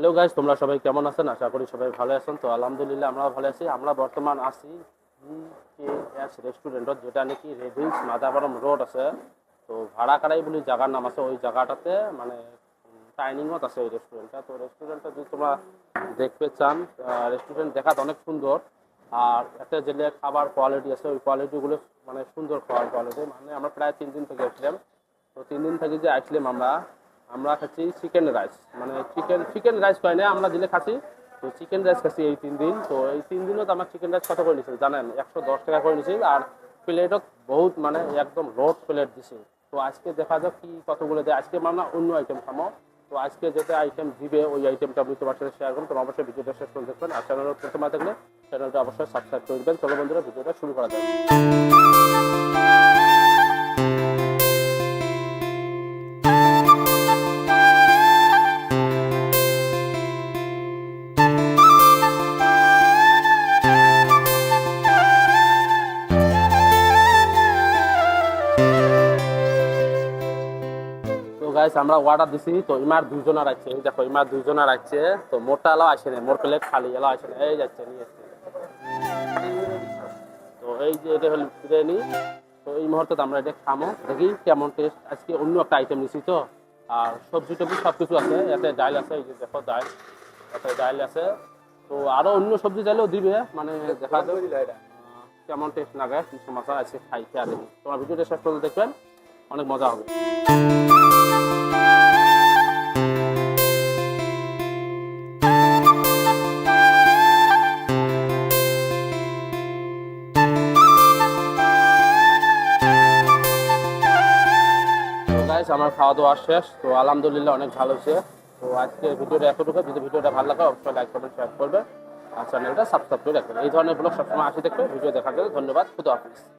Hello guys, তোমরা সবাই কেমন আছেন? আশা করি সবাই ভালো আছেন। তো আলহামদুলিল্লাহ আমরাও ভালো আছি। আমরা বর্তমান আছি জিকেএস রেস্টুরেন্টত, যেটা নাকি রেড হিলস মাদাবরম রোড আছে। তো ভাড়াকাড়াই বলে জায়গার নাম আছে, ওই জায়গাটাতে মানে টাইনিংত আছে এই রেস্টুরেন্টটা। তো রেস্টুরেন্টটা যদি তোমরা দেখতে চান, রেস্টুরেন্ট দেখাতে অনেক সুন্দর। আর একটা যেটা খাবার কোয়ালিটি আছে, ওই কোয়ালিটিগুলো মানে সুন্দর খাবার কোয়ালিটি। মানে আমরা প্রায় 3 দিন থেকে আসলাম। তো 3 দিন থেকে যে আসলাম আমরা আমরা খাচ্ছি চিকেন রাইস, মানে চিকেন রাইস পাই না আমরা দিলে খাচ্ছি। তো চিকেন রাইস খাচ্ছি এই 3 দিন। তো এই 3 দিনও তো আমার চিকেন রাইস কত করে নিয়েছিল জানেন? 110 টাকা করে নিয়েছিল। আর প্লেটত বহুত মানে একদম রোড প্লেট দিছে। তো আজকে দেখা যাক কি কতগুলো দেয়। আজকে আমরা অন্য আইটেম খামো। তো আজকে যেটা আইটেম দিবে ওই আইটেমটা আমি তোমার সাথে শেয়ার করুন। তোমার অবশ্যই ভিডিওটা শেষ করে দেখবেন। আর চ্যানেল প্রথমে থাকলে চ্যানেলটা অবশ্যই সাবস্ক্রাইব করে দেবেন। চলো বন্ধুরা, ভিডিওটা শুরু করা যাক। তো গাইস, আমরা অর্ডার দিছি। তো ইমার দুইজনা রাখছে, এই দেখো ইমার দুইজনা রাখছে। তো মোরটা এলাও আসে না, মোর প্লেট খালি এলাও আসে না। এই যাচ্ছে নিয়ে এসছে। তো এই যে এটা হলো বিরিয়ানি। তো এই মুহূর্তে আমরা এটা খামো, দেখি কেমন টেস্ট। আজকে অন্য একটা আইটেম নিছি তো। আর সবজি টবজি সব কিছু আছে, এতে ডাল আছে, এই যে দেখো ডাল, এতে ডাল আছে। তো আরো অন্য সবজি চাইলেও দিবে, মানে দেখা যাবে কেমন টেস্ট লাগে। কিছু মশলা আছে খাই খেয়ে দেখি। তোমার ভিডিওটা শেষ পর্যন্ত দেখবেন, অনেক মজা হবে। তো গাইস, আমার খাওয়া দাওয়া শেষ। তো আলহামদুলিল্লাহ অনেক ভালো হয়েছে। তো আজকে ভিডিওটা এতটুকু। যদি ভিডিওটা ভালো লাগে অবশ্যই লাইক কমেন্ট শেয়ার করবে। আর চ্যানেলটা সাবস্ক্রাইব করে রাখবেন। এই ধরনের ব্লগ সবসময় আসি দেখবে। ভিডিও দেখার জন্য ধন্যবাদ। খুদা হাফিজ।